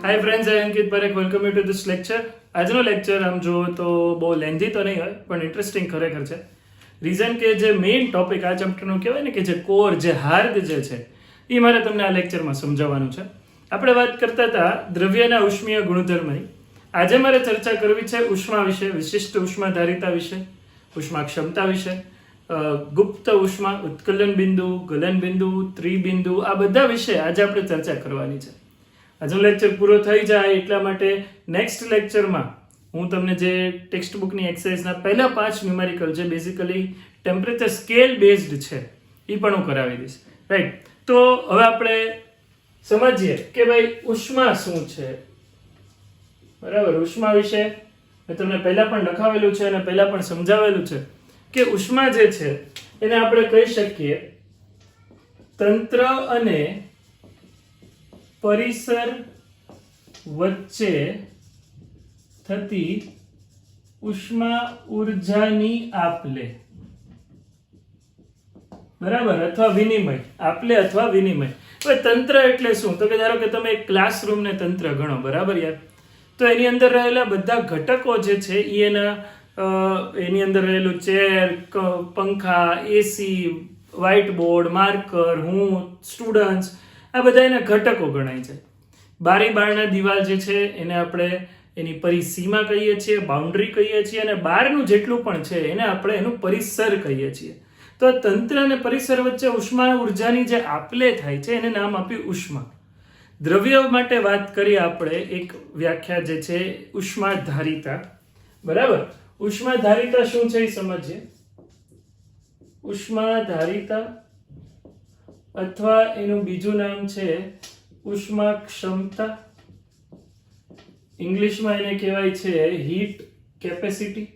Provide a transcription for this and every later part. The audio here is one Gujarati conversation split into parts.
Hi friends, I Ankit Parekh. Welcome you to this lecture. આજનો લેક્ચર આમ જુઓ તો બહુ લેન્ધી તો નહીં હોય, પણ ઇન્ટરેસ્ટિંગ ખરેખર છે. રીઝન કે જે મેઇન ટોપિક આ ચેપ્ટરનું કહેવાય ને કે જે કોર, જે હાર્દ જે છે, એ મારે તમને આ લેક્ચરમાં સમજાવવાનું છે. આપણે વાત કરતા હતા દ્રવ્યના ઉષ્મીય ગુણધર્મની. આજે મારે ચર્ચા કરવી છે ઉષ્મા વિશે, વિશિષ્ટ ઉષ્માધારિતા વિશે, ઉષ્મા ક્ષમતા વિશે, ગુપ્ત ઉષ્મા, ઉત્કલન બિંદુ, ગલન બિંદુ, ત્રિબિંદુ, આ બધા વિશે આજે આપણે ચર્ચા કરવાની છે. આજનો લેક્ચર પૂરો થઈ જાય એટલા માટે નેક્સ્ટ લેક્ચરમાં હું તમને જે ટેક્સ્ટ બુકની એક્સરસાઇઝના પહેલા 5 ન્યુમેરિકલ જે બેઝિકલી ટેમ્પરેચર સ્કેલ બેઝડ છે એ પણ હું કરાવી દઈશ. રાઈટ, તો હવે આપણે સમજીએ કે ભાઈ ઉષ્મા શું છે. બરાબર, ઉષ્મા વિશે મેં તમને પહેલા પણ લખાવેલું છે અને પહેલા પણ સમજાવેલું છે કે ઉષ્મા જે છે એને આપણે કહી શકીએ તંત્ર અને પરિસર વચ્ચે થતી ઉષ્મા ઉર્જાની આપલે. બરાબર, અથવા વિનિમય. આપલે અથવા વિનિમય. હવે તંત્ર એટલે શું? તો કે ધારો કે તમે એક ક્લાસરૂમને તંત્ર ગણો, બરાબર યાર, તો એની અંદર રહેલા બધા ઘટકો જે છે એની અંદર રહેલું ચેર, પંખા, એસી, વ્હાઇટ બોર્ડ, માર્કર, હું, સ્ટુડન્ટ્સ, આ બધા એના ઘટકો ગણાય છે. બારી બારણા દિવાલ જે છે એને આપણે એની પરિસીમા કહીએ છીએ, બાઉન્ડ્રી કહીએ છીએ, અને બહારનું જેટલું પણ છે એને આપણે એનું પરિસર કહીએ છીએ. તો તંત્ર અને પરિસર વચ્ચે ઉષ્મા ઉર્જાની જે આપલે થાય છે એને નામ આપ્યું ઉષ્મા. દ્રવ્ય માટે વાત કરીએ આપણે, એક વ્યાખ્યા જે છે ઉષ્માધારિતા. બરાબર, ઉષ્માધારિતા શું છે એ સમજીએ. ઉષ્માધારિતા અથવા એનું બીજું નામ છે ઉષ્મા ક્ષમતા. ઇંગ્લિશમાં એને કહેવાય છે હીટ કેપેસિટી.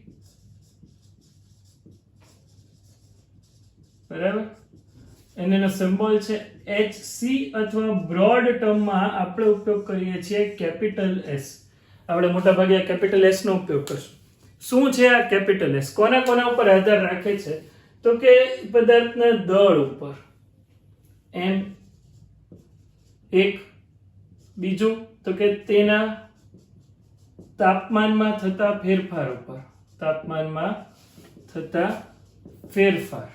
બરાબર, એનો સિમ્બોલ છે HC, અથવા બ્રોડ ટર્મમાં આપણે ઉપયોગ કરીએ છીએ કેપિટલ S. આપણે મોટા ભાગે આ કેપિટલ S નો ઉપયોગ કરશું. શું છે આ કેપિટલ S? કોના કોના ઉપર આધાર રાખે છે? તો કે પદાર્થના દળ ઉપર, એમ એક. બીજું તો કે તેના તાપમાનમાં થતા ફેરફાર ઉપર, તાપમાનમાં થતા ફેરફાર,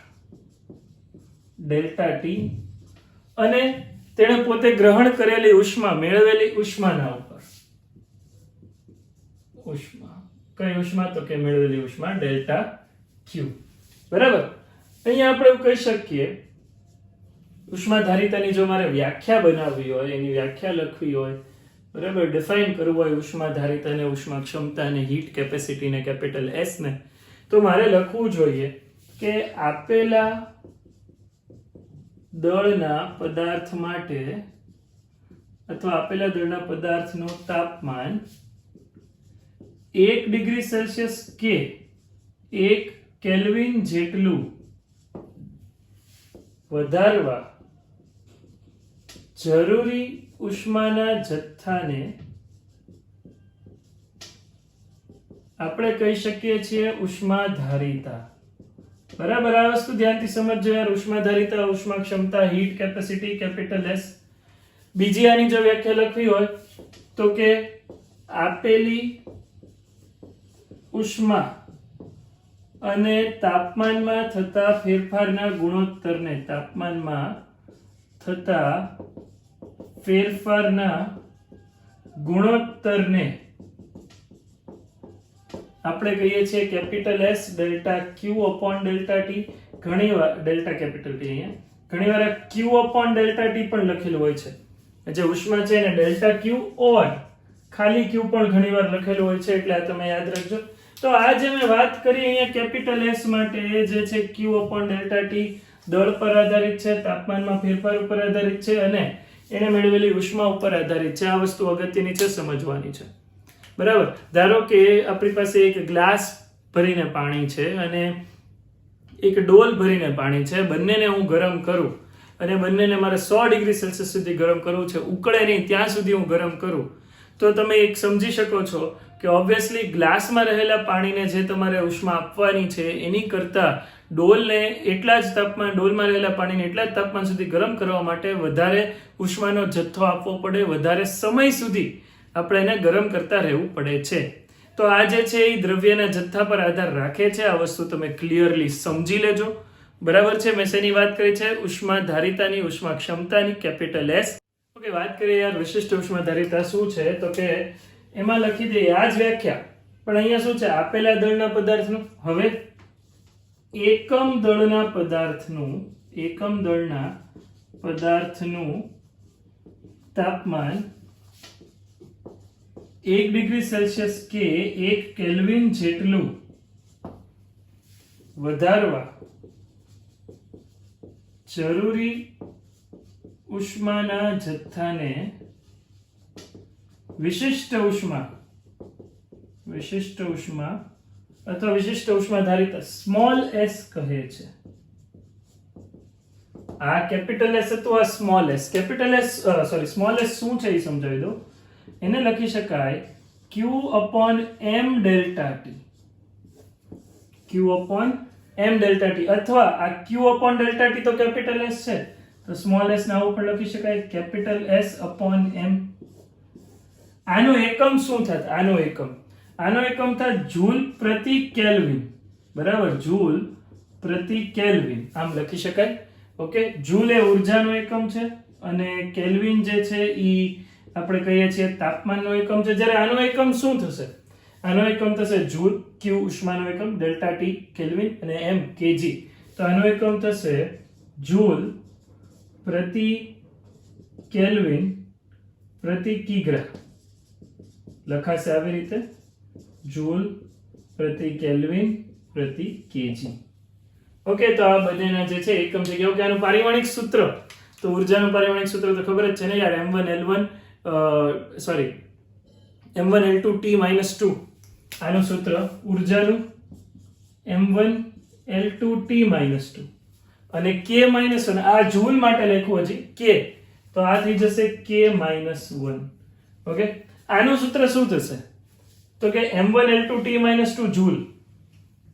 ડેલ્ટા ટી. અને તેણે પોતે ગ્રહણ કરેલી ઉષ્મા, મેળવેલી ઉષ્માના ઉપર. ઉષ્મા, કઈ ઉષ્મા? તો કે મેળવેલી ઉષ્મા, ડેલ્ટા ક્યુ. બરાબર, અહીંયા આપણે એવું કહી શકીએ ઉષ્માધારિતાની જો મારે વ્યાખ્યા બનાવવી હોય, એની વ્યાખ્યા લખવી હોય, બરાબર, ડિફાઇન કરવું હોય ઉષ્માધારિતાને, ઉષ્મા ક્ષમતાને, હીટ કેપેસિટીને, કેપિટલ S ને, તો મારે લખવું જોઈએ કે આપેલા દળના પદાર્થ માટે અથવા આપેલા દળના પદાર્થનું તાપમાન 1 ડિગ્રી સેલ્સિયસ કે 1 કેલ્વિન જેટલું વધારવા જરૂરી ઉષ્માના જથ્થાને આપણે કહી શકીએ છીએ ઉષ્માધારિતા. બરાબર, આ વસ્તુ ધ્યાનથી સમજજો યાર. ઉષ્માધારિતા, ઉષ્મા ક્ષમતા, હીટ કેપેસિટી, કેપિટલ S. બીજી આની જો વ્યાખ્યા લખવી હોય તો કે આપેલી ઉષ્મા અને તાપમાનમાં થતા ફેરફારના ગુણોત્તરને, તાપમાનમાં થતા ફેરફારના ગુણોત્તરને આપણે કહીએ છીએ capital S, delta Q upon delta T. ઘણીવાર ડેલ્ટા કેપિટલ T, અહીંયા ઘણીવાર Q અપોન ડેલ્ટા T પણ લખેલું હોય છે. જે ઉષ્મા છે એને ડેલ્ટા Q ઓર ખાલી Q પણ ઘણીવાર લખેલું હોય છે, એટલે આ તમે યાદ રાખજો. તો આ જે મેં વાત કરી અહીંયા કેપિટલ S માટે જે છે Q અપોન ડેલ્ટા T દળ પર આધારિત છે, તાપમાનમાં ફેરફાર ઉપર આધારિત છે, અને એને મેળવેલી ઉષ્મા ઉપર આધારિત છે. આ વસ્તુ અગત્યની છે, સમજવાની છે. બરાબર, ધારો કે આપણી પાસે એક ગ્લાસ ભરીને પાણી છે અને એક ડોલ ભરીને પાણી છે. બંનેને હું ગરમ કરું અને બંનેને મારે 100 ડિગ્રી સેલ્સિયસ સુધી ગરમ કરવું છે, ઉકળે નહીં ત્યાં સુધી હું ગરમ કરું, તો તમે એક સમજી શકો છો કે ઓબ્વિયસલી ગ્લાસમાં રહેલા પાણીને જે તમારે ઉષ્મા આપવાની છે એની કરતાં ડોલને એટલા જ તાપમાન, ડોલમાં રહેલા પાણીને એટલા જ તાપમાન સુધી ગરમ કરવા માટે વધારે ઉષ્માનો જથ્થો આપવો પડે, વધારે સમય સુધી આપણે એને ગરમ કરતા રહેવું પડે છે. તો આ જે છે એ દ્રવ્યના જથ્થા પર આધાર રાખે છે. આ વસ્તુ તમે ક્લિયરલી સમજી લેજો. બરાબર છે. મેં શેની વાત કરી છે? ઉષ્માધારિતાની, ઉષ્મા ક્ષમતાની, કેપિટલ S. ઓકે, વાત કરીએ યાર વિશિષ્ટ ઉષ્માધારિતા શું છે, તો કે એમાં લખી દઈએ આ જ વ્યાખ્યા, પણ અહીંયા શું છે? આપેલા દળના પદાર્થનું, હવે એકમ દળના પદાર્થનું તાપમાન 1 ડિગ્રી સેલ્સિયસ કે 1 કેલ્વિન જેટલું વધારવા જરૂરી ઉષ્માના જથ્થાને વિશિષ્ટ ઉષ્મા અથવા વિશિષ્ટ ઉષ્માધારિતા સ્મોલ s કહે છે. આ કેપિટલ S હતું, આ small s. Capital S small s શું છે એ સમજાવી દો. એને લખી શકાય Q upon m delta T. Q upon m delta T, અથવા આ Q upon delta T તો કેપિટલ S છે, તો સ્મોલ s ના ઉપર લખી શકાય કેપિટલ S upon m. આનો એકમ શું થાત? આનો એકમ થાય જૂલ પ્રતિ કેલ્વિન. બરાબર, જૂલ પ્રતિ કેલ્વિન આમ લખી શકાય. ઓકે, જૂલ એ ઉર્જાનો એકમ છે અને કેલ્વિન જે છે ઈ આપણે કહીએ છીએ તાપમાનનો એકમ છે. જ્યારે આનો એકમ શું થશે? આનો એકમ થશે જૂલ, Q ઉષ્માનો એકમ, ડેલ્ટા T કેલ્વિન અને m કેજી. તો આનો એકમ થશે જૂલ પ્રતિ કેલ્વિન પ્રતિ કિગ્રા. લખાશે આવી રીતે, જૂલ પ્રતિ કેલ્વિન પ્રતિ કેજી. ઓકે, તો આ બંનેના જે છે એકમ છે. કેવું કે આનું પારિમાણિક સૂત્ર, તો ઉર્જાનું પારિમાણિક સૂત્ર તો ખબર જ છે ને યાર, m1L2T-2. આનું સૂત્ર ઉર્જાનું m1L2T-2 અને K-1. આ જૂલ માટે લખ્યું હજી K, તો આ થઈ જશે K-1. ઓકે, આનું સૂત્ર શું થશે? તો કે m1L2T-2 જૂલ,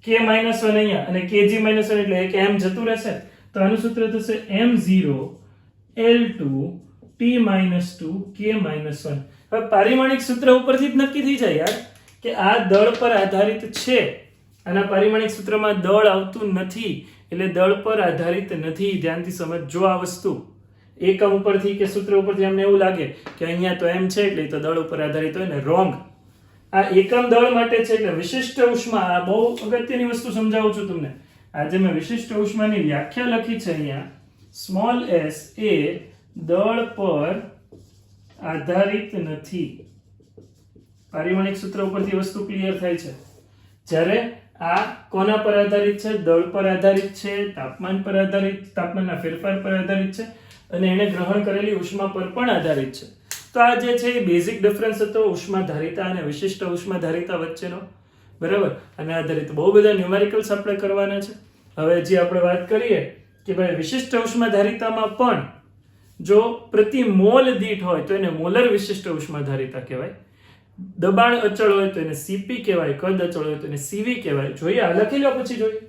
K-1 અહીંયા અને Kg-1 એટલે એક m જતું રહેશે, તો આનું સૂત્ર થશે m0L2T-2 K-1. હવે પારિમાણિક સૂત્ર ઉપરથી જ નક્કી થઈ જાય યાર કે આ દળ પર આધારિત છે. આના પારિમાણિક સૂત્રમાં દળ આવતું નથી, એટલે દળ પર આધારિત નથી. ધ્યાનથી સમજજો આ વસ્તુ. એકમ ઉપરથી કે સૂત્ર ઉપરથી અમને એવું લાગે કે અહીંયા તો m છે એટલે તો દળ ઉપર આધારિત હોય ને, રોંગ. આ એકમ દળ માટે છે એટલે વિશિષ્ટ ઉષ્મા. આ બહુ અગત્યની વસ્તુ સમજાવું છું તમને. આજે મેં વિશિષ્ટ ઉષ્માની વ્યાખ્યા લખી છે અહીંયા, સ્મોલ s એ દળ પર આધારિત નથી. પારિમાણિક સૂત્ર ઉપરથી વસ્તુ ક્લિયર થાય છે. જ્યારે આ કોના પર આધારિત છે? દળ પર આધારિત છે, તાપમાન પર આધારિત, તાપમાનના ફેરફાર પર આધારિત છે અને એને ગ્રહણ કરેલી ઉષ્મા પર પણ આધારિત છે. તો આ જે છે એ બેઝિક ડિફરન્સ હતો ઉષ્માધારિતા અને વિશિષ્ટ ઉષ્માધારિતા વચ્ચેનો. બરાબર, અને આધારિત બહુ બધા ન્યુમેરિકલ્સ આપણે કરવાના છે. હવે જે આપણે વાત કરીએ કે ભાઈ વિશિષ્ટ ઉષ્માધારિતામાં પણ જો પ્રતિ મોલ દીઠ હોય તો એને મોલર વિશિષ્ટ ઉષ્માધારિતા કહેવાય. દબાણ અચળ હોય તો એને CP કહેવાય, કદ અચળ હોય તો એને CV કહેવાય. જોઈએ, આ લખી લો પછી જોઈએ.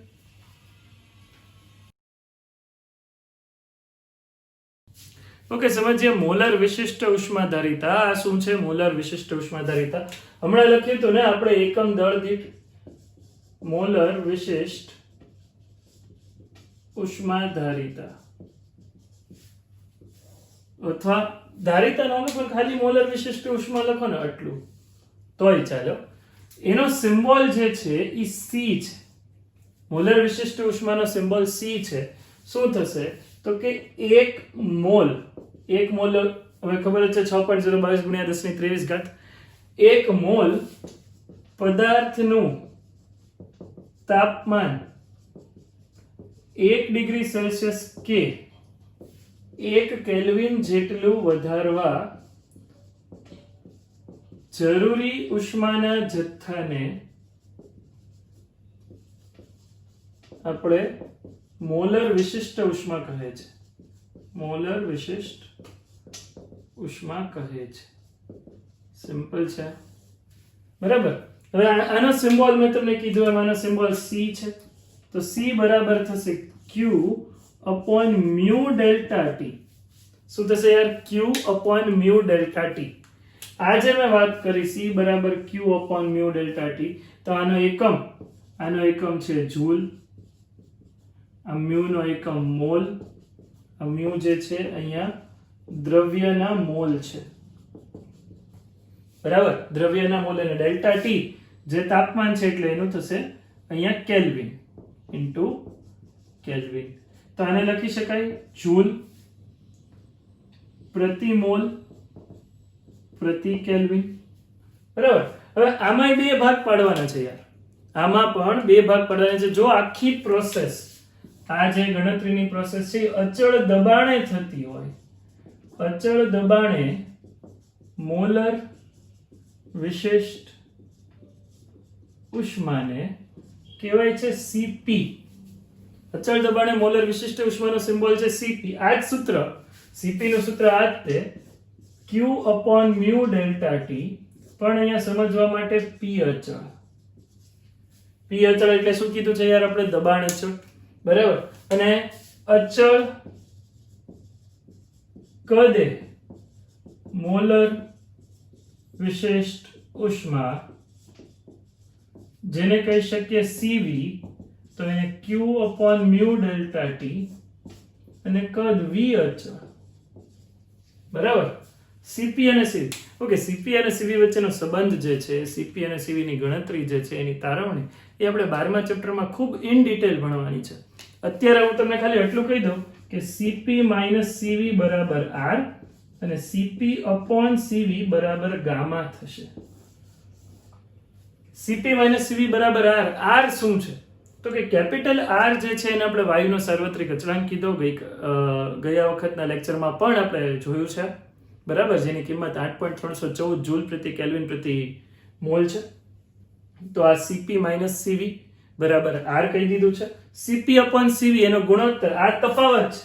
ઓકે, સમજીએ મોલર વિશિષ્ટ ઉષ્માધારિતા. આ શું છે મોલર વિશિષ્ટ ઉષ્માધારિતા? હમણાં લખ્યું હતું ને આપણે એકમ દળ દીઠ મોલર વિશિષ્ટ ઉષ્માધારિતા, અથવા ધારિતા નામ પર ખાલી મોલર વિશિષ્ટ ઉષ્મા લખો ને આટલું તોય ચાલો. એનો સિમ્બોલ જે છે એ C છે. મોલર વિશિષ્ટ ઉષ્માનો સિમ્બોલ C છે. શું થશે તો કે 1 મોલ, હવે ખબર જ છે 6.022 ગુણ્યા 10⁻23 ઘાત. 1 મોલ પદાર્થનું તાપમાન 1 ડિગ્રી સેલ્સિયસ કે 1 કેલ્વિન જેટલું વધારવા જરૂરી ઉષ્માના જથ્થાને આપણે મોલર વિશિષ્ટ ઉષ્મા કહે છે. મોલર વિશિષ્ટ ઉષ્મા કહે છે. સિમ્પલ છે, બરાબર. હવે આનો સિમ્બોલ મેં તમને કીધું એમ આનો સિમ્બોલ C છે, તો C બરાબર થશે Q upon mu delta T. શું થશે યાર? Q upon mu delta T. આજે મેં વાત કરી C બરાબર Q upon mu delta T, તો આનો એકમ છે જૂલ, આ મ્યુ નો એકમ મોલ, આ મ્યુ જે છે અહીંયા દ્રવ્યના મોલ છે, બરાબર, દ્રવ્યના મોલ, અને ડેલ્ટા ટી જે તાપમાન છે એટલે એનું થશે અહીંયા કેલ્વિન ઇન્ટુ કેલ્વિન. તો આને લખી શકાય જૂલ પ્રતિ મોલ પ્રતિ કેલ્વિન, બરાબર. હવે આમાં બે ભાગ પાડવાના છે યાર, આમાં પણ બે ભાગ પાડવાના છે. જો આખી પ્રોસેસ, આ જે ગણતરીની પ્રોસેસ છે અચળ દબાણે થતી હોય, અચળ દબાણે મોલર વિશિષ્ટ ઉષ્માને કહેવાય છે સીપી. અચળ દબાણે મોલર વિશિષ્ટ ઉષ્માનો સિમ્બોલ છે સીપી. આ જ સૂત્ર, સીપી નું સૂત્ર આ જ તે Q upon mu delta T, પણ અહીંયા સમજવા માટે P અચળ. P અચળ એટલે શું કીધું છે યાર આપણે? દબાણ અચળ, બરાબર. અને અચળ કદે મોલર વિશિષ્ટ ઉષ્મા જેને કહી શકીએ CV, તો એને Q upon mu delta T અને કદ V અચળ, બરાબર. CP અને CV, ઓકે. CP અને CV વચ્ચેનો સંબંધ જે છે, CP અને CV ની ગણતરી જે છે, એની તારવણી એ આપણે 12મા ચેપ્ટરમાં ખૂબ ઇન ડિટેલ ભણવાની છે. અત્યારે હું તમને ખાલી એટલું કહી દઉં કે CP - CV બરાબર R અને CP upon CV બરાબર ગામા થશે. CP - CV બરાબર R. R શું છે? તો કે કેપિટલ R જે છે એને આપણે વાયુનો સાર્વત્રિક અચળાંક કીધો, ગયા વખતના લેક્ચરમાં પણ આપણે જોયું છે, બરાબર, જેની કિંમત 8.314 જૂલ પ્રતિ કેલ્વિન પ્રતિ મોલ છે. તો આ CP - CV બરાબર R કહી દીધું છે. CP upon CV એનો ગુણોત્તર, આ તફાવત છે,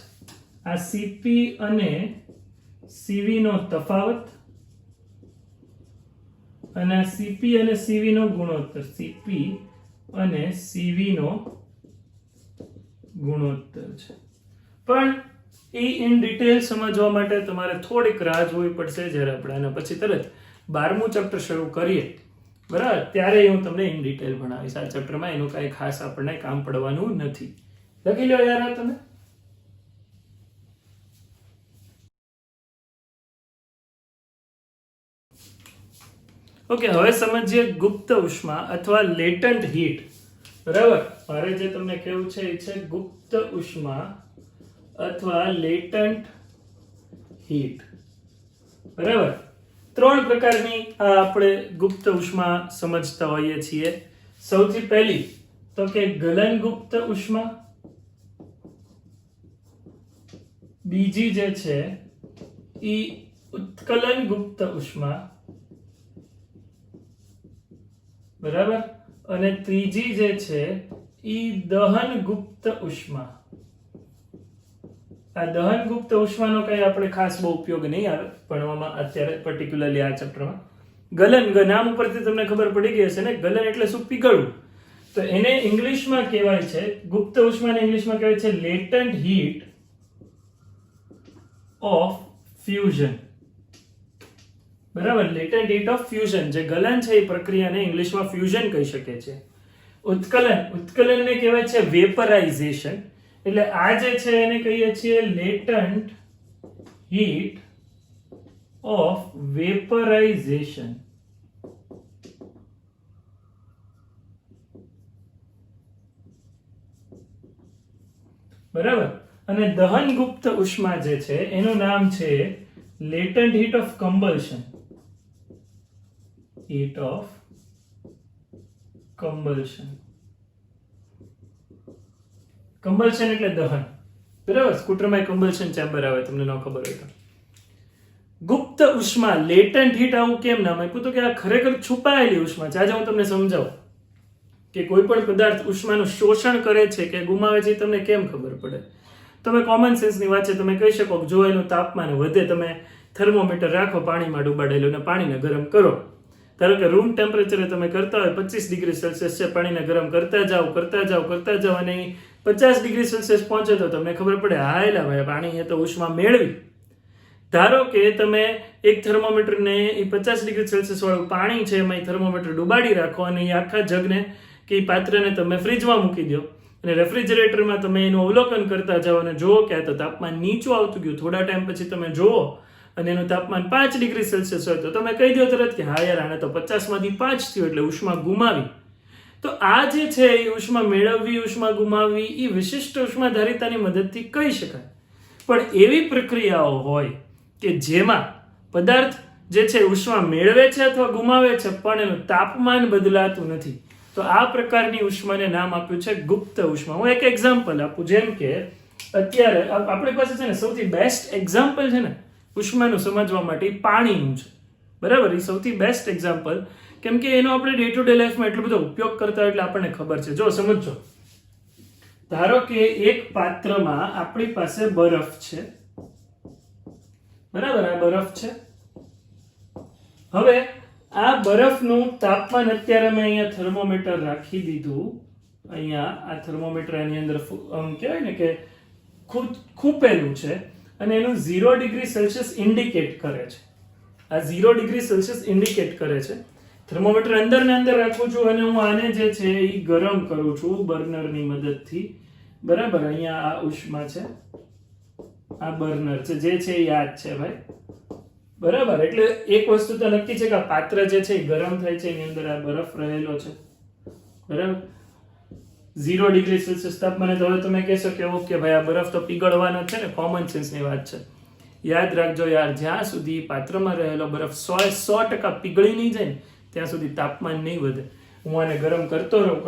આ CP અને CV નો તફાવત, અને આ CP અને CV નો ગુણોત્તર, CP અને CV નો ગુણોત્તર છે. પણ એ ઇન ડિટેલ સમજવા માટે તમારે થોડીક રાહ જોવી પડશે. જ્યારે આપણે આના પછી તરત 12મું ચેપ્ટર શરૂ કરીએ, બરાબર, ત્યારે હું તમને ઇન ડિટેલ ભણાવીશ. આ ચેપ્ટરમાં એનું કાંઈ ખાસ આપણને કામ પડવાનું નથી. લખી લો યાર આ તમે. ઓકે, હવે સમજીએ ગુપ્ત ઉષ્મા અથવા લેટન્ટ હીટ, બરાબર. મારે જે તમને કહેવું છે એ છે ગુપ્ત ઉષ્મા અથવા લેટન્ટ હીટ, બરાબર. 3 પ્રકારની આપણે ગુપ્ત ઉષ્મા સમજતા હોઈએ છીએ. સૌથી પહેલી તો કે ગલન ગુપ્ત ઉષ્મા, બીજી જે છે ઈ ઉત્કલન ગુપ્ત ઉષ્મા, બરાબર, અને ત્રીજી જે છે ઈ દહન ગુપ્ત ઉષ્મા. આ દહન ગુપ્ત ઉષ્માનો કઈ આપણે ખાસ બહુ ઉપયોગ નહીં આવે ભણવામાં અત્યારે, પર્ટિક્યુલરલી આ ચેપ્ટરમાં. ગલન, નામ ઉપરથી તમને ખબર પડી ગઈ હશે ને, ગલન એટલે શું? પીગળવું. તો એને ઇંગ્લિશમાં કહેવાય છે, ગુપ્ત ઉષ્માને ઇંગ્લિશમાં કહેવાય છે લેટન્ટ હીટ ઓફ ફ્યુઝન, બરાબર. લેટન્ટ હીટ ઓફ ફ્યુઝન, જે ગલન છે એ પ્રક્રિયાને ઇંગ્લિશમાં ફ્યુઝન કહી શકે છે. ઉત્કલનને કહેવાય છે વેપરાઇઝેશન. એટલે આ જે છે એને કહીએ છીએ લેટન્ટ હીટ ઓફ વેપરાઇઝેશન, બરાબર. અને દહન ગુપ્ત ઉષ્મા જે છે એનું નામ છે latent heat of combustion, heat of combustion. Combustion એટલે દહન, બરાબર. સ્કૂટરમાં કમ્બલ્શન ચેમ્બર આવે, તમને ન ખબર હોય તો. ગુપ્ત ઉષ્મા, લેટન્ટ હીટ આવું કેમ નામ આપ્યું? તો કે આ ખરેખર છુપાયેલી ઉષ્મા છે. આજે હું તમને સમજાવું કે કોઈ પણ પદાર્થ ઉષ્માનું શોષણ કરે છે કે ગુમાવે છે, તમને કેમ ખબર પડે? તમે કોમન સેન્સની વાત છે, તમે કહી શકો જો એનું તાપમાન વધે, તમે થર્મોમીટર રાખો પાણીમાં ડૂબાડેલું અને પાણીને ગરમ કરો. ધારો કે રૂમ ટેમ્પરેચરે તમે કરતા હોય 25 ડિગ્રી સેલ્સિયસ છે, પાણીને ગરમ કરતા જાઓ અને 50 ડિગ્રી સેલ્સિયસ પહોંચે તો તમને ખબર પડે હા એલા ભાઈ પાણી એ તો ઉષ્મા મેળવી. ધારો કે તમે એક થર્મોમીટરને એ 50 ડિગ્રી સેલ્સિયસ વાળું પાણી છે એમાં થર્મોમીટર ડુબાડી રાખો અને એ આખા જગને કે એ પાત્રને તમે ફ્રીજમાં મૂકી દો અને રેફ્રિજરેટરમાં તમે એનું અવલોકન કરતા જાઓ અને જુઓ કે આ તો તાપમાન નીચું આવતું ગયું. થોડા ટાઈમ પછી તમે જુઓ અને એનું તાપમાન 5 ડિગ્રી સેલ્સિયસ હોય તો તમે કહી દો તરત કે હા યાર આને તો 50 માંથી 5 થયું એટલે ઉષ્મા ગુમાવી. તો આ જે છે એ ઉષ્મા મેળવવી, ઉષ્મા ગુમાવવી એ વિશિષ્ટ ઉષ્માધારિતાની મદદથી કહી શકાય. પણ એવી પ્રક્રિયાઓ હોય કે જેમાં પદાર્થ જે છે ઉષ્મા મેળવે છે અથવા ગુમાવે છે પણ એનું તાપમાન બદલાતું નથી, તો આ પ્રકારની ઉષ્માને નામ આપ્યું છે ગુપ્ત ઉષ્મા. હું એક એક્ઝામ્પલ આપું. જેમ કે અત્યારે આપણી પાસે છે ને સૌથી બેસ્ટ એક્ઝામ્પલ છે ને ઉષ્માનું સમજવા માટે પાણીનું છે, બરાબર? એ સૌથી બેસ્ટ એક્ઝામ્પલ, કેમ કે એનો આપણે ડે ટુ ડે લાઈફમાં એટલો બધો ઉપયોગ કરતા હોય એટલે આપણને ખબર છે. જો સમજો, ધારો કે એક પાત્રમાં આપણી પાસે બરફ છે, બરાબર? આ બરફ છે. હવે આ બરફનું તાપમાન અત્યારે મેં અહીંયા થર્મોમીટર રાખી દીધું. અહીંયા આ થર્મોમીટર એની અંદર કહેવાય ને કે ખૂપેલું છે અને એનું 0 ડિગ્રી સેલ્સિયસ ઇન્ડિકેટ કરે છે. આ 0 ડિગ્રી સેલ્સિયસ ઇન્ડિકેટ કરે છે. થર્મોમીટર અંદર ને અંદર રાખું છું અને હું આને જે છે એ ગરમ કરું છું બર્નરની મદદથી, બરાબર? અહીંયા આ ઉષ્મા છે, આ બર્નર છે, જે છે એ યાદ છે ભાઈ, બરાબર? એટલે એક વસ્તુ તો નક્કી છે કે આ પાત્ર જે છે એ ગરમ થાય છે, એની અંદર આ બરફ રહેલો છે, બરાબર? 0 ડિગ્રી સેલ્સિયસ તાપમાને. તો હવે તમે કહેશો કે ઓકે ભાઈ આ બરફ તો પીગળવાનો છે ને, કોમન સેન્સની વાત છે. યાદ રાખજો યાર, જ્યાં સુધી પાત્રમાં રહેલો બરફ 100% પીગળી નહીં જાય ને ત્યાં સુધી તાપમાન નહીં વધે. હું આને ગરમ કરતો રહું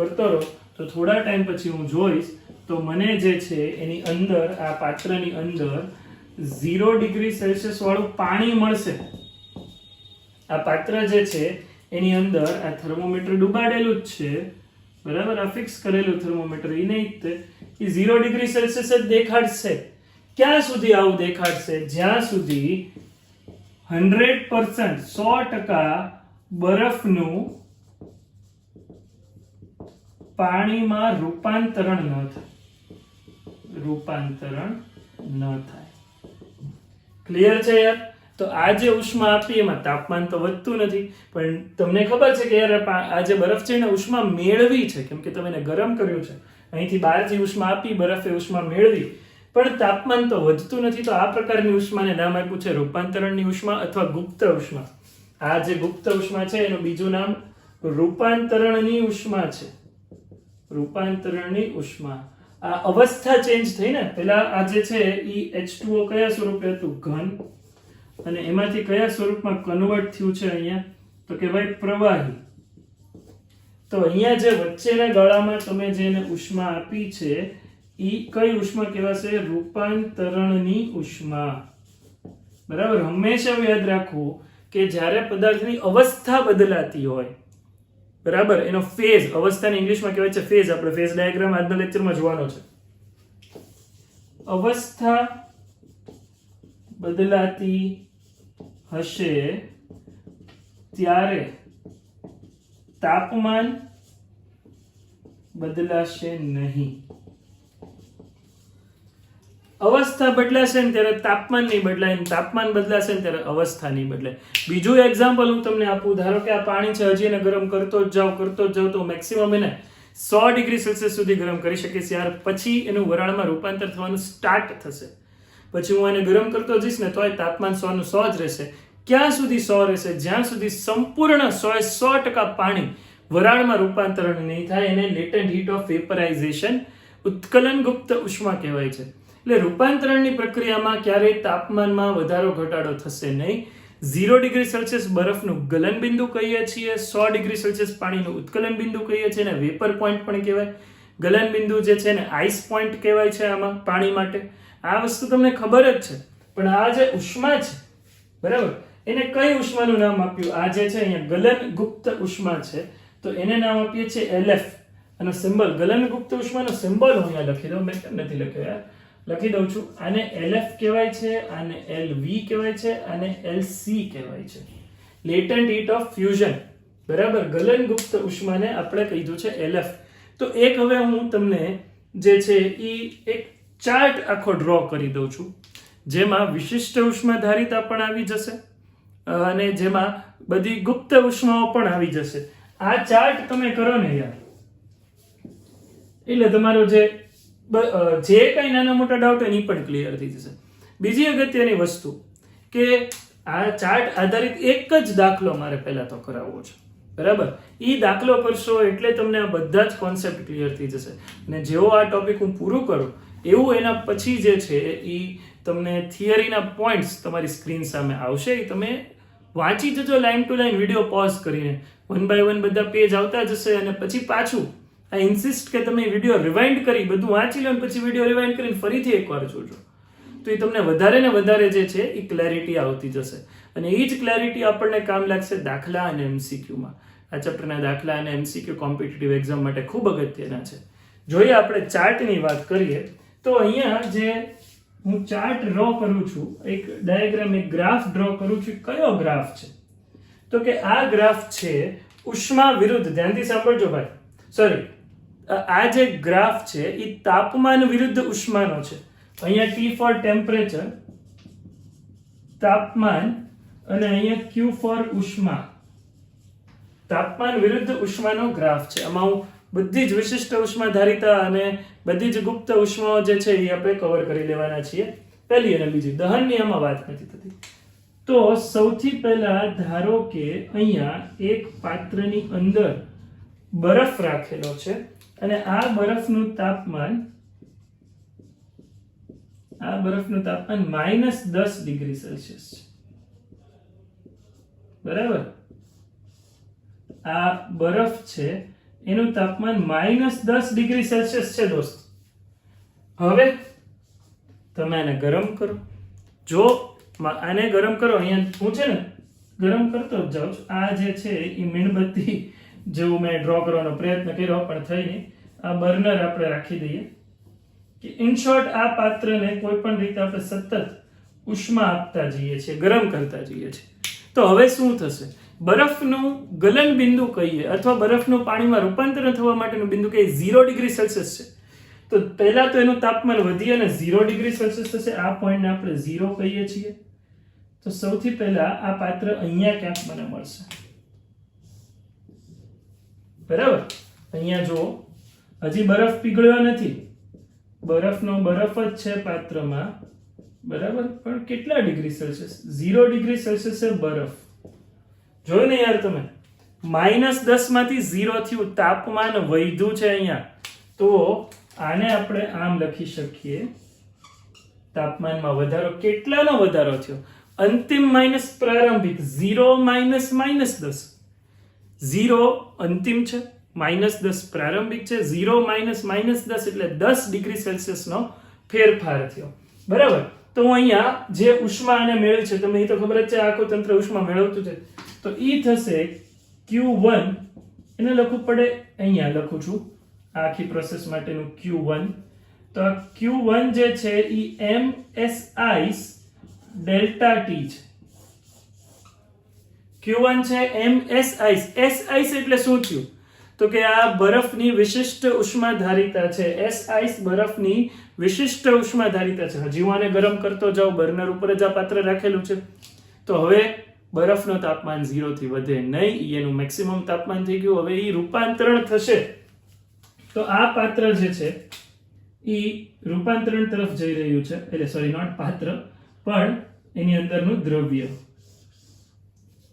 તો થોડા ટાઈમ પછી હું જોઈશ તો મને જે છે એની અંદર, આ પાત્રની અંદર 0 ડિગ્રી સેલ્સિયસ વાળું પાણી મળશે. આ પાત્ર જે છે એની અંદર આ થર્મોમીટર ડુબાડેલું જ છે, બરાબર? આ ફિક્સ કરેલું થર્મોમીટર એ નહીં, એ 0 ડિગ્રી સેલ્સિયસ જ દેખાડશે. ક્યાં સુધી આવું દેખાડશે? જ્યાં સુધી 100% બરફનું પાણીમાં રૂપાંતરણ ન થાય. ક્લિયર છે યાર? તો આ જે ઉષ્મા આપી એમાં તાપમાન તો વધતું નથી, પણ તમને ખબર છે કે યાર આ જે બરફ છે એને ઉષ્મા મેળવી છે, કેમ કે તમે એને ગરમ કર્યું છે. અહીંથી બહારથી ઉષ્મા આપી, બરફે ઉષ્મા મેળવી, પણ તાપમાન તો વધતું નથી. તો આ પ્રકારની ઉષ્માને નામ આપ્યું છે રૂપાંતરણની ઉષ્મા અથવા ગુપ્ત ઉષ્મા. આ જે ગુપ્ત ઉષ્મા છે એનું બીજું નામ રૂપાંતરણની ઉષ્મા છે. રૂપાંતરણની ઉષ્મા. આ અવસ્થા ચેન્જ થઈ ને, પેલા આ જે છે એ H2O કયા સ્વરૂપે હતું? ઘન. અને એમાંથી કયા સ્વરૂપમાં કન્વર્ટ થયું છે અહીંયા? તો કે ભાઈ પ્રવાહી. તો અહીંયા જે વચ્ચેના ગાળામાં તમે જેને ઉષ્મા આપી છે ઈ કઈ ઉષ્મા કહેવાશે? રૂપાંતરણની ઉષ્મા, બરાબર? હંમેશા યાદ રાખવું કે જ્યારે પદાર્થની અવસ્થા બદલાતી હોય, બરાબર, એનો ફેઝ, અવસ્થાને ઇંગ્લિશમાં કહેવાય છે ફેઝ. આપણે ફેઝ ડાયાગ્રામ આજના લેક્ચરમાં જોવાનો છે. અવસ્થા બદલાતી હશે ત્યારે તાપમાન બદલાશે નહીં. અવસ્થા બદલાશે ને ત્યારે તાપમાન નહીં બદલાય, તાપમાન બદલાશે ને ત્યારે અવસ્થા નહીં બદલાય. બીજું એક્ઝામ્પલ હું તમને આપું. ધારો કે આ પાણી છે, હજી એને ગરમ કરતો જ જાઉં તો મેક્સિમમ એને 100 ડિગ્રી સેલ્સિયસ સુધી ગરમ કરી શકીશ યાર. પછી એનું વરાળમાં રૂપાંતર થવાનું સ્ટાર્ટ થશે. પછી હું એને ગરમ કરતો જઈશ ને તોય તાપમાન 100 નું 100 જ રહેશે. ક્યાં સુધી 100 રહેશે? જ્યાં સુધી સંપૂર્ણ 100% પાણી વરાળમાં રૂપાંતરણ નહીં થાય. એને લેટન્ટ હીટ ઓફ વેપરાઇઝેશન, ઉત્કલન ગુપ્ત ઉષ્મા કહેવાય છે. એટલે રૂપાંતરણની પ્રક્રિયામાં ક્યારેય તાપમાનમાં વધારો ઘટાડો થશે નહીં. 0 ડિગ્રી સેલ્સિયસ બરફનું ગલન બિંદુ કહીએ છીએ, 100 ડિગ્રી સેલ્સિયસ પાણીનું ઉત્કલન બિંદુ કહીએ છીએ, અને વેપર પોઈન્ટ પણ કહેવાય. ગલન બિંદુ જે છે ને આઈસ પોઈન્ટ કહેવાય છે આમાં પાણી માટે. આ વસ્તુ તમને ખબર જ છે. પણ આ જે ઉષ્મા છે, બરાબર, એને કઈ ઉષ્માનું નામ આપ્યું? આ જે છે અહીંયા ગલન ગુપ્ત ઉષ્મા છે, તો એને નામ આપીએ છીએ LF. અને સિમ્બોલ ગલન ગુપ્ત ઉષ્માનો સિમ્બોલ હું અહીંયા લખી દઉં. મેં કેમ નથી લખ્યો યાર? લખી દઉં છું. આને LF કહેવાય છે, આને LV કહેવાય છે, આને LC કહેવાય છે. લેટન્ટ હીટ ઓફ ફ્યુઝન, બરાબર. ગલન ગુપ્ત ઉષ્માને આપણે કીધું છે LF. તો એક હવે હું તમને જે છે એ એક ચાર્ટ આખો ડ્રો કરી દઉં છું. જેમાં વિશિષ્ટ ઉષ્માધારિતા પણ આવી જશે અને જેમાં બધી ગુપ્ત ઉષ્માઓ પણ આવી જશે. આ ચાર્ટ તમે કરો ને યાર, એટલે તમારો જે કઈ નાના મોટા ડાઉટ હોય એ પણ ક્લિયર થઈ જશે. બીજી અગત્યની વસ્તુ કે આ ચાર્ટ આધારિત એક જ દાખલો મારે પહેલા તો કરાવવો છે, બરાબર? એ દાખલો કરશો એટલે તમને આ બધા જ કોન્સેપ્ટ ક્લિયર થઈ જશે. અને જેવો આ ટોપિક હું પૂરું કરું એવું એના પછી જે છે એ તમને થિયરીના પોઈન્ટ્સ તમારી સ્ક્રીન સામે આવશે. એ તમે વાંચી જજો line to line video pause કરીને, 1 by 1 બધા પેજ આવતા જશે. અને પછી પાછું આ ઇન્સિસ્ટ કે તમે વિડીયો રિવાઇન્ડ કરી બધું વાંચી લો અને પછી વિડીયો રિવાઇન્ડ કરીને ફરીથી એકવાર જોજો, તો એ તમને વધારે ને વધારે જે છે એ ક્લેરિટી આવતી જશે. અને એ જ ક્લેરિટી આપણને કામ લાગશે દાખલા અને એમસીક્યુમાં. આ ચેપ્ટરના દાખલા અને એમસીક્યુ કોમ્પિટિટિવ એક્ઝામ માટે ખૂબ અગત્યના છે. જોઈએ આપણે ચાર્ટની વાત કરીએ તો અહીંયા જે હું ચાર્ટ ડ્રો કરું છું, એક ડાયાગ્રામ, એક ગ્રાફ ડ્રો કરું છું. કયો ગ્રાફ છે? તો કે આ ગ્રાફ છે ઉષ્મા વિરુદ્ધ, ધ્યાનથી સાંભળજો ભાઈ, સોરી, આ જે ગ્રાફ છે એ તાપમાન વિરુદ્ધ ઉષ્માનો છે. અહીંયા T ફોર ટેમ્પરેચર, તાપમાન, અને અહીંયા Q ફોર ઉષ્મા, તાપમાન વિરુદ્ધ ઉષ્માનો ગ્રાફ છે. આમાં હું બધી જ વિશિષ્ટ ઉષ્માધારિતા અને બધી જ ગુપ્ત ઉષ્માઓ જે છે એ આપણે કવર કરી લેવાના છીએ. પહેલી અને બીજી, દહનની આમાં વાત નથી થતી. તો સૌથી પહેલા ધારો કે અહીંયા એક પાત્રની અંદર બરફ રાખેલો છે અને આ બરફનું તાપમાન -10 ડિગ્રી સેલ્સિયસ છે, બરાબર? આ બરફ છે એનું તાપમાન -10 ડિગ્રી સેલ્સિયસ છે દોસ્ત. હવે તમે આને ગરમ કરો. જો આને ગરમ કરો, અહીંયા હું છે ને ગરમ કરતો જ જાઉં છું. આ જે છે એ મીણબત્તી જેવું મેં ડ્રો કરવાનો પ્રયત્ન કર્યો પણ થઈ નહીં. આ બર્નર આપણે રાખી દઈએ કે ઇન શોર્ટ આ પાત્રને કોઈ પણ રીતે આપણે સતત ઉષ્મા આપતા જઈએ છીએ, ગરમ કરતા જઈએ છીએ. તો હવે શું થશે? બરફનું ગલન બિંદુ કહીએ અથવા બરફનું પાણીમાં રૂપાંતરણ થવા માટેનું બિંદુ કહીએ 0 ડિગ્રી સેલ્સિયસ છે. તો પહેલા તો એનું તાપમાન વધી અને 0 ડિગ્રી સેલ્સિયસ થશે. આ પોઈન્ટને આપણે 0 કહીએ છીએ. તો સૌથી પહેલા આ પાત્ર અહીંયા ક્યાંક મને મળશે, બરાબર? અહીંયા જુઓ, હજી બરફ પીગળ્યો નથી, બરફનો બરફ જ છે પાત્રમાં, બરાબર? પણ કેટલા ડિગ્રી સેલ્સિયસ? 0 ડિગ્રી સેલ્સિયસ છે બરફ. જોયું ને યાર તમે, -10 માંથી 0 થયું, તાપમાન વધ્યું છે અહીંયા. તો આને આપણે આમ લખી શકીએ, તાપમાનમાં વધારો. કેટલાનો વધારો થયો? અંતિમ માઇનસ પ્રારંભિક, 0 માઇનસ -10. 0 અંતિમ છે, -10 પ્રારંભિક છે, 0 માઇનસ -10 એટલે 10 ડિગ્રી સેલ્સિયસનો ફેરફાર થયો, બરાબર? તો અહીંયા જે ઉષ્મા અને મેળ છે, તમને એ તો ખબર જ છે, આખું તંત્ર ઉષ્મા મેળવતું છે. તો ઈ થશે Q1, એને લખવું પડે, અહીંયા લખું છું આખી પ્રોસેસ માટેનું Q1. તો આ Q1 જે છે ઈ MSI ડેલ્ટા T છે. Q1 છે MSI. SI એટલે શું થયું? તો કે આ બરફની વિશિષ્ટ ઉષ્માધારિતા છે. SI બરફની વિશિષ્ટ ઉષ્માધારિતા છે. હજી હું આને ગરમ કરતો જાઉં, બર્નર ઉપર જ આ પાત્ર રાખેલું છે. તો હવે બરફનું તાપમાન 0 થી વધે નહીં, એનું મેક્સિમમ તાપમાન થઈ ગયું. હવે એ રૂપાંતરણ થશે. તો આ પાત્ર જે છે એ રૂપાંતરણ તરફ જઈ રહ્યું છે, એટલે સોરી, નોટ પાત્ર પણ એની અંદરનું દ્રવ્ય,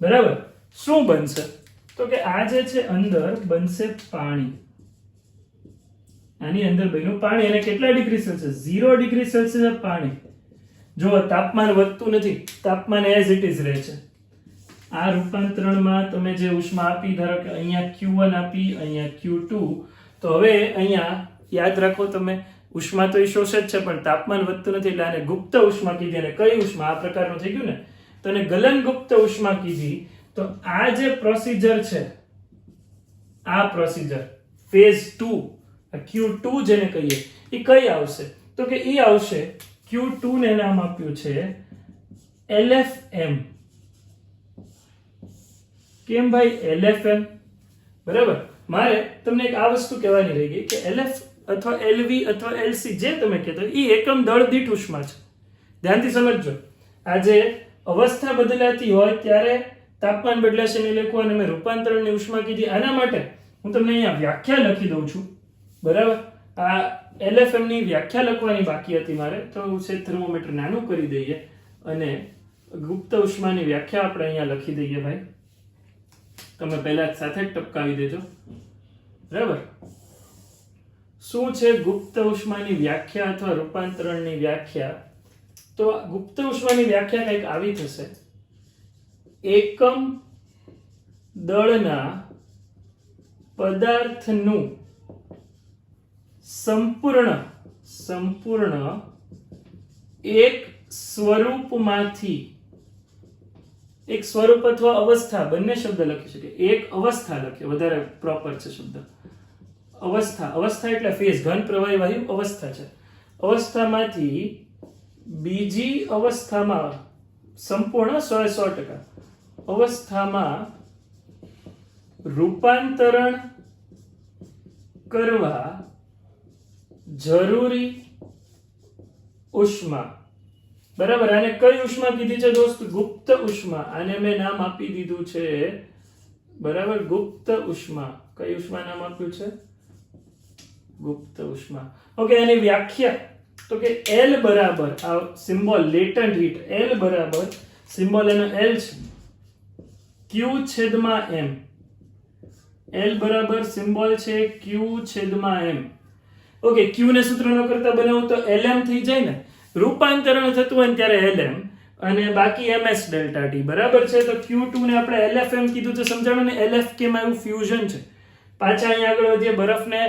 બરાબર? શું બનશે? તો કે આ જે છે અંદર બનશે પાણી. આની અંદર બન્યું પાણી. અને કેટલા ડિગ્રી સેલ્સિયસ? 0 ડિગ્રી સેલ્સિયસ પાણી. જો તાપમાન વધતું નથી, તાપમાન એઝ ઇટ ઇઝ રહે છે. આ રૂપાંતરણમાં તમે જે ઉષ્મા આપી, ધારો કે અહીંયા Q1 આપી, અહીંયા Q2, તો હવે અહીંયા યાદ રાખો તમે, ઉષ્મા તો એ શોષે જ છે પણ તાપમાન વધતું નથી, એટલે આને ગુપ્ત ઉષ્મા કીધી. અને કઈ ઉષ્મા? આ પ્રકારનું થઈ ગયું ને, તો એને ગલન ગુપ્ત ઉષ્મા કીધી. તો આ જે પ્રોસીજર છે, આ પ્રોસીજર ફેઝ 2, Q2 જેને કહીએ, એ કઈ આવશે? તો કે એ આવશે, Q2 ને નામ આપ્યું છે LFM. કેમ ભાઈ LFM? બરાબર? મારે તમને એક આ વસ્તુ કહેવાની રહી ગઈ કે LF અથવા LV અથવા LC જે તમે કહેતો એ એકમ દળ દીઠ ઉષ્મા છે. ધ્યાનથી સમજજો, આ જે અવસ્થા બદલાતી હોય ત્યારે તાપમાન બદલાશે ને લખવું, અને મેં રૂપાંતરણની ઉષ્મા કીધી. આના માટે હું તમને અહીંયા વ્યાખ્યા લખી દઉં છું, બરાબર. આ LFM ની વ્યાખ્યા લખવાની બાકી હતી મારે, તો છે થર્મોમીટર નાનું કરી દઈએ અને ગુપ્ત ઉષ્માની વ્યાખ્યા આપણે અહીંયા લખી દઈએ ભાઈ. તમે પહેલા સાથે જ ટપકાવી દેજો, બરાબર. શું છે ગુપ્ત ઉષ્માની વ્યાખ્યા અથવા રૂપાંતરણની વ્યાખ્યા? તો ગુપ્ત ઉષ્માની વ્યાખ્યા કંઈક આવી થશે: એકમ દળના પદાર્થનું સંપૂર્ણ એક સ્વરૂપમાંથી, એક સ્વરૂપ અથવા અવસ્થા, બંને શબ્દ લખી શકે. એક અવસ્થા લખીએ, વધારે પ્રોપર છે શબ્દ. અવસ્થા એટલે ફેઝ, ઘન પ્રવાહી વાયુ અવસ્થા છે. અવસ્થામાંથી બીજી અવસ્થામાં, સંપૂર્ણ 100% અવસ્થામાં રૂપાંતરણ કરવા જરૂરી ઉષ્મા, બરાબર. આને કઈ ઉષ્મા કીધી છે દોસ્ત? ગુપ્ત ઉષ્મા. આને મેં નામ આપી દીધું છે, બરાબર, ગુપ્ત ઉષ્મા. કઈ ઉષ્મા નામ આપ્યું છે? ગુપ્ત ઉષ્મા. ઓકે, એની વ્યાખ્યા તો કે L બરાબર, આ સિમ્બોલ લેટન્ટ હીટ, L બરાબર, સિમ્બોલ એનો L છે, Q છેદમાં M. L બરાબર સિમ્બોલ છે Q છેદમાં M. ઓકે, Q ને સૂત્ર ન કરતા બનાવું તો LM થઈ જાય ને. રૂપાંતરણ થતું હોય ને ત્યારે LM અને બાકી MS ડેલ્ટા T, બરાબર છે. તો Q2 ને આપણે LFM કીધું તો સમજાણું ને. LF કેમ આવ્યું? ફ્યુઝન છે. પાછા અહીંયા આગળ વધીએ, બરફને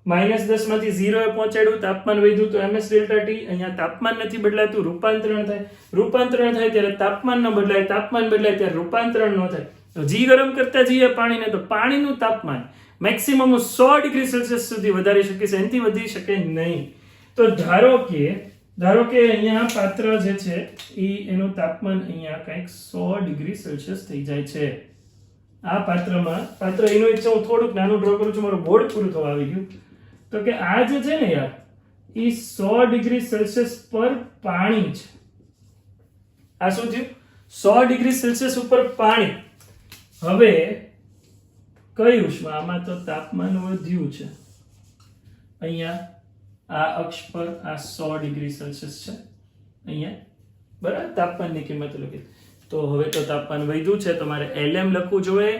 -10 માંથી 0 એ પહોંચાડ્યું, તાપમાન વધ્યું તો MS ડેલ્ટા T. અહીંયા તાપમાન નથી બદલાતું, રૂપાંતરણ થાય. રૂપાંતરણ થાય ત્યારે તાપમાન ન બદલાય, તાપમાન બદલાય ત્યારે રૂપાંતરણ ન થાય. જી ગરમ કરતા જઈએ પાણીને તો પાણીનું તાપમાન મેક્સિમમ 100 ડિગ્રી સેલ્સિયસ સુધી વધારી શકે છે, એનાથી વધી શકે નહીં. તો ધારો કે અહીંયા પાત્ર જે છે એનું તાપમાન અહીંયા કંઈક 100 ડિગ્રી સેલ્સિયસ થઈ જાય છે. આ પાત્ર એનું એક છે, હું થોડુંક નાનું ડ્રો કરું છું, મારું બોર્ડ પૂરું થવા આવી ગયું. તો કે આ જે છે ને યાર, એ 100 ડિગ્રી સેલ્સિયસ પર પાણી છે. આ શું થયું? 100 ડિગ્રી સેલ્સિયસ ઉપર પાણી. હવે કઈ ઉષ્મા? આમાં તો તાપમાન વધ્યું છે. અહીંયા આ અક્ષ પર આ 100 ડિગ્રી સેલ્સિયસ છે, અહીંયા બરાબર તાપમાનની કિંમત લખી. તો હવે તો તાપમાન વધ્યું છે, તમારે LM લખવું જોઈએ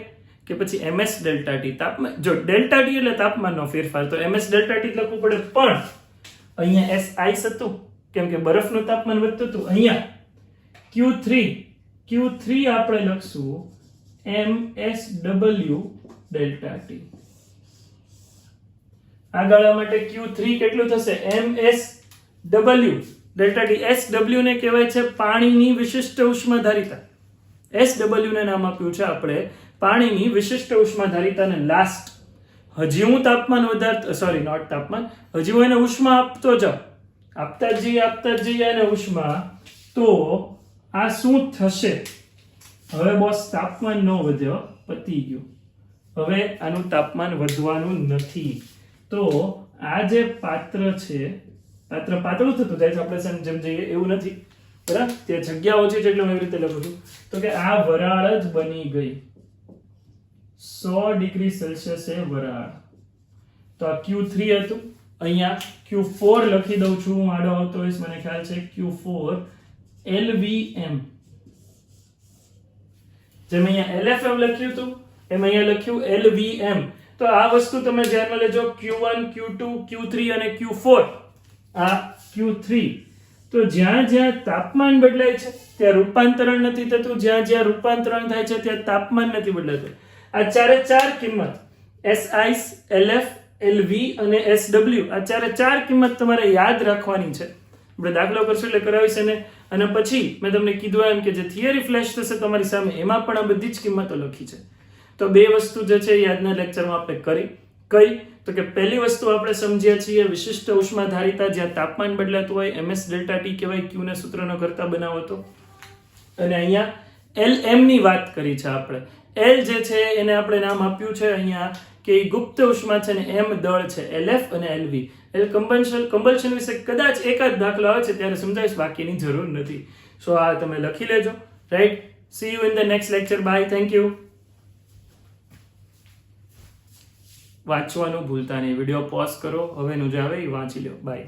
કે પછી MS ડેલ્ટા T? તાપમાન, જો ડેલ્ટા T એટલે તાપમાનનો ફેરફાર, તો MS ડેલ્ટા T લખવું પડે. પણ અહીંયા SI હતું કેમ કે બરફનું તાપમાન વધતું હતું. અહીંયા Q3 આપણે લખશું MSW ડેલ્ટા T. આ ગાળા માટે Q3 કેટલું થશે? MSW delta T. SW ને કહેવાય છે પાણીની વિશિષ્ટ ઉષ્માધારિતા. SW ને નામ આપ્યું છે આપણે પાણીની વિશિષ્ટ ઉષ્માધારિતાને. લાસ્ટ હજી હું તાપમાન હજી હું એને ઉષ્મા આપતો જાઉં, આપતા જઈએ એને ઉષ્મા, તો આ શું થશે? હવે બોસ તાપમાન ન વધ્યો, પતી ગયું. હવે આનું તાપમાન વધવાનું નથી. તો આ જે પાત્ર છે, પાત્ર પાતળું થતું જાય છે આપણે જેમ જઈએ એવું નથી, બરાબર. ત્યાં જગ્યા ઓછી છે એટલે હું એવી રીતે લખું છું. તો કે આ વરાળ જ બની ગઈ, 100 ડિગ્રી સેલ્સિયસે વરાળ. તો આ Q3 હતું. અહીંયા Q4 લખી દઉં છું, હું આડો આવતો હોઈશ, મને ખ્યાલ છે. Q4 LVM. જેમ અહીંયા LFM લખ્યું હતું એમ અહીંયા લખ્યું LVM. તો આ વસ્તુ તમે ધ્યાનમાં લેજો. Q1, Q2, Q3 અને Q4. આ Q3. તો જ્યાં જ્યાં તાપમાન બદલાય છે ત્યાં રૂપાંતરણ નથી થતું, જ્યાં રૂપાંતરણ થાય છે ત્યાં તાપમાન નથી બદલાતું. આ ચાર કિંમત SI, LF, LV અને SW, આ ચાર કિંમત તમારે યાદ રાખવાની છે. આપણે દાખલો કરશું એટલે કરાવીશ એને, અને પછી મેં તમને કીધું એમ કે જે થિયરી ફ્લેશ થશે તમારી સામે, એમાં પણ આ બધી જ કિંમતો લખી છે. તો બે વસ્તુ જે છે યાદના લેક્ચરમાં આપણે કઈ તો કે પહેલી વસ્તુ આપણે સમજ્યા છીએ વિશિષ્ટ ઉષ્માધારિતા, જ્યાં તાપમાન બદલાતું હોય, MS ડેલ્ટા T કહેવાય, Q ને સૂત્રનો કરતા બનાવો તો. અને અહીંયા LM ની વાત કરી છે આપણે. L જે છે એને આપણે નામ આપ્યું છે અહીંયા કે ગુપ્ત ઉષ્મા છે ને M દળ છે, LF અને LV. એટલે કમ્બલ્શન વિશે કદાચ એકાદ દાખલો આવે છે ત્યારે સમજાવીશ, બાકીની જરૂર નથી. સો આ તમે લખી લેજો. Right, see you in the next lecture. Bye, thank you. વાંચવાનું ભૂલતા નહીં. વિડીયો પોઝ કરો, હવેનું જે આવે એ વાંચી લો. બાય.